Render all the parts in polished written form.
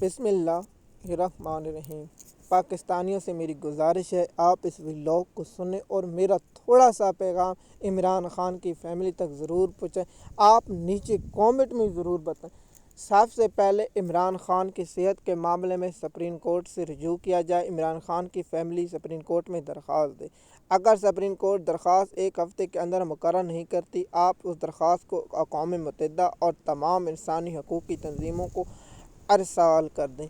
بسم اللہ الرحمن الرحیم۔ پاکستانیوں سے میری گزارش ہے آپ اس ولاگ کو سنیں اور میرا تھوڑا سا پیغام عمران خان کی فیملی تک ضرور پہنچائیں۔ آپ نیچے کامنٹ میں ضرور بتائیں۔ سب سے پہلے عمران خان کی صحت کے معاملے میں سپریم کورٹ سے رجوع کیا جائے۔ عمران خان کی فیملی سپریم کورٹ میں درخواست دے۔ اگر سپریم کورٹ درخواست ایک ہفتے کے اندر مقرر نہیں کرتی، آپ اس درخواست کو اقوام متحدہ اور تمام انسانی حقوق کی تنظیموں کو ارسال کر دیں۔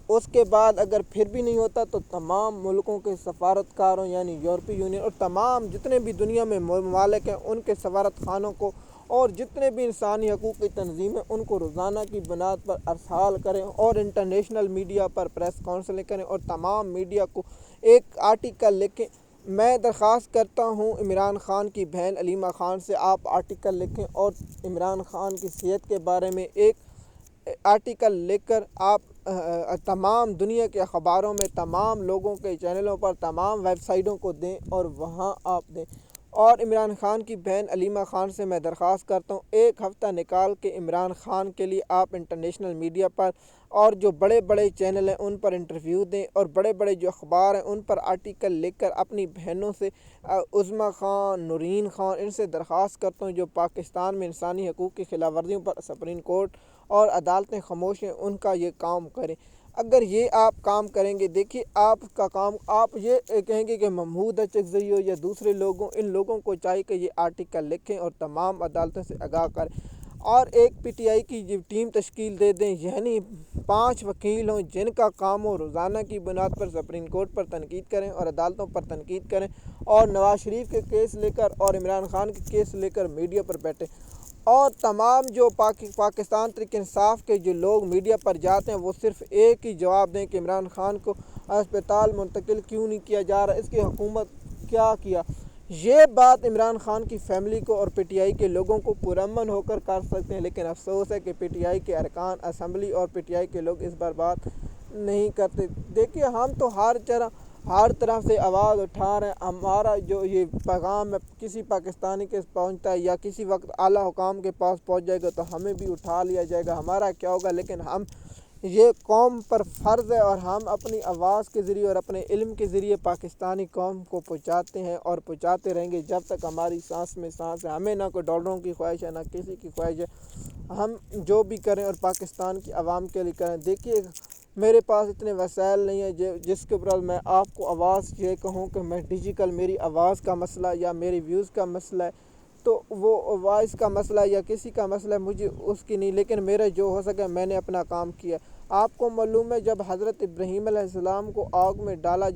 اس کے بعد اگر پھر بھی نہیں ہوتا تو تمام ملکوں کے سفارتکاروں یعنی یورپی یونین اور تمام جتنے بھی دنیا میں ممالک ہیں ان کے سفارت خانوں کو اور جتنے بھی انسانی حقوق کی تنظیمیں ان کو روزانہ کی بنیاد پر ارسال کریں اور انٹرنیشنل میڈیا پر پریس کانفرنس کریں اور تمام میڈیا کو ایک آرٹیکل لکھیں۔ میں درخواست کرتا ہوں عمران خان کی بہن علیمہ خان سے آپ آرٹیکل لکھیں اور عمران خان کی صحت کے بارے میں ایک آرٹیکل لکھ کر آپ تمام دنیا کے اخباروں میں تمام لوگوں کے چینلوں پر تمام ویب سائٹوں کو دیں اور وہاں آپ دیں۔ اور عمران خان کی بہن علیمہ خان سے میں درخواست کرتا ہوں ایک ہفتہ نکال کے عمران خان کے لیے آپ انٹرنیشنل میڈیا پر اور جو بڑے بڑے چینل ہیں ان پر انٹرویو دیں اور بڑے بڑے جو اخبار ہیں ان پر آرٹیکل لکھ کر اپنی بہنوں سے عظمیٰ خان، نورین خان ان سے درخواست کرتا ہوں جو پاکستان میں انسانی حقوق کی خلاف ورزیوں پر سپریم کورٹ اور عدالتیں خاموش ہیں ان کا یہ کام کریں۔ اگر یہ آپ کام کریں گے، دیکھیے آپ کا کام آپ یہ کہیں گے کہ محمود اچکزئی ہو یا دوسرے لوگوں ان لوگوں کو چاہیے کہ یہ آرٹیکل لکھیں اور تمام عدالتوں سے آگاہ کریں اور ایک پی ٹی آئی کی ٹیم تشکیل دے دیں، یعنی 5 وکیل ہوں جن کا کام ہو روزانہ کی بنیاد پر سپریم کورٹ پر تنقید کریں اور عدالتوں پر تنقید کریں اور نواز شریف کے کیس لے کر اور عمران خان کے کیس لے کر میڈیا پر بیٹھیں اور تمام جو پاکستان تحریک انصاف کے جو لوگ میڈیا پر جاتے ہیں وہ صرف ایک ہی جواب دیں کہ عمران خان کو ہسپتال منتقل کیوں نہیں کیا جا رہا، اس کی حکومت کیا کیا۔ یہ بات عمران خان کی فیملی کو اور پی ٹی آئی کے لوگوں کو پرامن ہو کر سکتے ہیں، لیکن افسوس ہے کہ پی ٹی آئی کے ارکان اسمبلی اور پی ٹی آئی کے لوگ اس پر بات نہیں کرتے۔ دیکھیے ہم تو ہر طرح سے آواز اٹھا رہے ہیں، ہمارا جو یہ پیغام ہے کسی پاکستانی کے پہنچتا ہے یا کسی وقت اعلیٰ حکام کے پاس پہنچ جائے گا تو ہمیں بھی اٹھا لیا جائے گا، ہمارا کیا ہوگا، لیکن ہم یہ قوم پر فرض ہے اور ہم اپنی آواز کے ذریعے اور اپنے علم کے ذریعے پاکستانی قوم کو پہنچاتے ہیں اور پہنچاتے رہیں گے جب تک ہماری سانس میں سانس ہے۔ ہمیں نہ کوئی ڈالروں کی خواہش ہے نہ کسی کی خواہش ہے، ہم جو بھی کریں اور پاکستان کی عوام کے لیے کریں۔ دیکھیے میرے پاس اتنے وسائل نہیں ہیں جس کے اوپر میں آپ کو آواز یہ کہوں کہ میں ڈیجیٹل میری آواز کا مسئلہ یا میری ویوز کا مسئلہ ہے تو وہ وائس کا مسئلہ یا کسی کا مسئلہ ہے مجھے اس کی نہیں، لیکن میرے جو ہو سکے میں نے اپنا کام کیا۔ آپ کو معلوم ہے جب حضرت ابراہیم علیہ السلام کو آگ میں ڈالا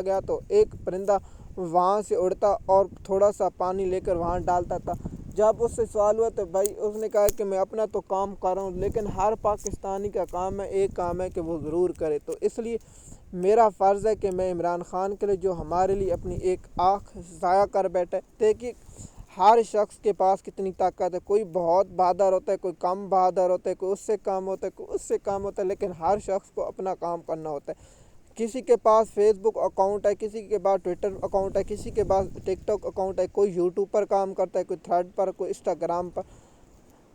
گیا تو ایک پرندہ وہاں سے اڑتا اور تھوڑا سا پانی لے کر وہاں ڈالتا تھا۔ جب اس سے سوال ہوا تو بھائی اس نے کہا کہ میں اپنا تو کام کر رہا ہوں، لیکن ہر پاکستانی کا کام ہے ایک کام ہے کہ وہ ضرور کرے۔ تو اس لیے میرا فرض ہے کہ میں عمران خان کے لیے جو ہمارے لیے اپنی ایک آنکھ ضائع کر بیٹھے، دیکھیے ہر شخص کے پاس کتنی طاقت ہے، کوئی بہت بہادر ہوتا ہے، کوئی کم بہادر ہوتا ہے، کوئی اس سے کم ہوتا ہے، کوئی اس سے کم ہوتا ہے، لیکن ہر شخص کو اپنا کام کرنا ہوتا ہے۔ کسی کے پاس فیس بک اکاؤنٹ ہے، کسی کے پاس ٹویٹر اکاؤنٹ ہے، کسی کے پاس ٹک ٹاک اکاؤنٹ ہے، کوئی یوٹیوب پر کام کرتا ہے، کوئی تھریڈ پر، کوئی انسٹاگرام پر۔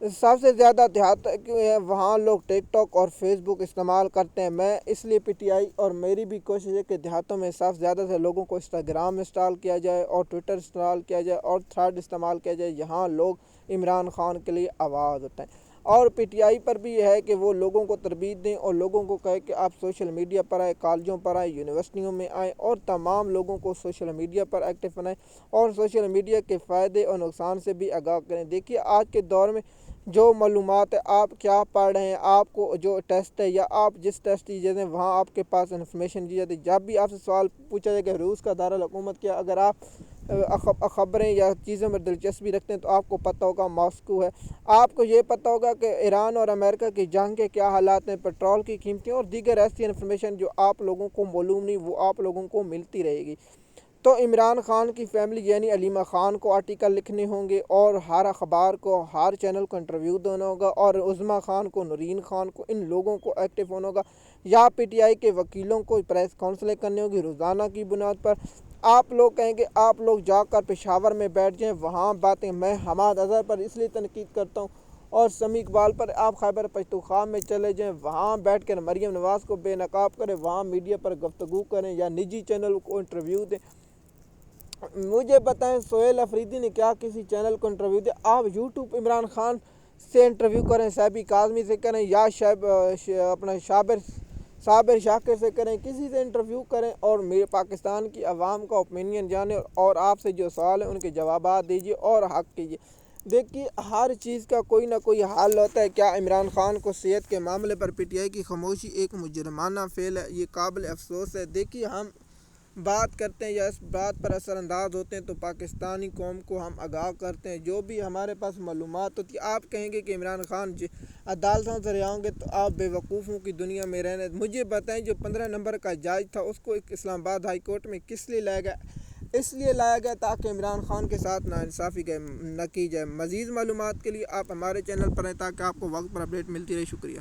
سب سے زیادہ دیہات ہے وہاں لوگ ٹک ٹاک اور فیس بک استعمال کرتے ہیں۔ میں اس لیے پی ٹی آئی اور میری بھی کوشش ہے کہ دیہاتوں میں سب سے زیادہ سے لوگوں کو انسٹاگرام انسٹال کیا جائے اور ٹویٹر انسٹال کیا جائے اور تھریڈ استعمال کیا جائے، یہاں لوگ عمران خان کے لیے آواز اٹھائیں۔ اور پی ٹی آئی پر بھی یہ ہے کہ وہ لوگوں کو تربیت دیں اور لوگوں کو کہے کہ آپ سوشل میڈیا پر آئیں، کالجوں پر آئیں، یونیورسٹیوں میں آئیں اور تمام لوگوں کو سوشل میڈیا پر ایکٹیو بنائیں اور سوشل میڈیا کے فائدے اور نقصان سے بھی آگاہ کریں۔ دیکھیے آج کے دور میں جو معلومات ہے آپ کیا پڑھ رہے ہیں، آپ کو جو ٹیسٹ ہے یا آپ جس ٹیسٹ کی جاتے ہیں وہاں آپ کے پاس انفارمیشن دی جاتی ہے۔ جب بھی آپ سے سوال پوچھا جائے کہ روس کا دارالحکومت کیا، اگر آپ خبریں یا چیزوں میں دلچسپی رکھتے ہیں تو آپ کو پتہ ہوگا ماسکو ہے۔ آپ کو یہ پتہ ہوگا کہ ایران اور امریکہ کی جنگ کے کیا حالات ہیں، پیٹرول کی قیمتیں اور دیگر ایسی انفارمیشن جو آپ لوگوں کو معلوم نہیں وہ آپ لوگوں کو ملتی رہے گی۔ تو عمران خان کی فیملی یعنی علیمہ خان کو آرٹیکل لکھنے ہوں گے اور ہر اخبار کو ہر چینل کو انٹرویو دینا ہوگا اور عظمیٰ خان کو، نورین خان کو، ان لوگوں کو ایکٹیو ہونا ہوگا یا پی ٹی آئی کے وکیلوں کو پریس کانفرنس کرنی ہوگی روزانہ کی بنیاد پر۔ آپ لوگ کہیں گے آپ لوگ جا کر پشاور میں بیٹھ جائیں وہاں باتیں، میں حماد اظہر پر اس لیے تنقید کرتا ہوں اور سمیع اقبال پر آپ خیبر پختونخوا میں چلے جائیں، وہاں بیٹھ کر مریم نواز کو بے نقاب کریں، وہاں میڈیا پر گفتگو کریں یا نجی چینل کو انٹرویو دیں۔ مجھے بتائیں سہیل افریدی نے کیا کسی چینل کو انٹرویو دیا؟ آپ یوٹیوب عمران خان سے انٹرویو کریں، صحبی کاظمی سے کریں یا اپنا صابر شاکر سے کریں، کسی سے انٹرویو کریں اور میرے پاکستان کی عوام کا اوپینین جانیں اور آپ سے جو سوال ہیں ان کے جوابات دیجیے اور حق کیجیے۔ دیکھیے ہر چیز کا کوئی نہ کوئی حل ہوتا ہے۔ کیا عمران خان کو صحت کے معاملے پر پی ٹی آئی کی خاموشی ایک مجرمانہ فعل ہے؟ یہ قابل افسوس ہے۔ دیکھیے ہم بات کرتے ہیں یا اس بات پر اثر انداز ہوتے ہیں تو پاکستانی قوم کو ہم آگاہ کرتے ہیں، جو بھی ہمارے پاس معلومات ہوتی ہے۔ آپ کہیں گے کہ عمران خان عدالتوں سے رہا ہوں گے تو آپ بے وقوفوں کی دنیا میں رہنے۔ مجھے بتائیں جو 15 نمبر کا جج تھا اس کو اسلام آباد ہائی کورٹ میں کس لیے لایا گیا؟ اس لیے لایا گیا تاکہ عمران خان کے ساتھ ناانصافی نہ کی جائے۔ مزید معلومات کے لیے آپ ہمارے چینل پر ہیں تاکہ آپ کو وقت پر اپڈیٹ ملتی رہے۔ شکریہ۔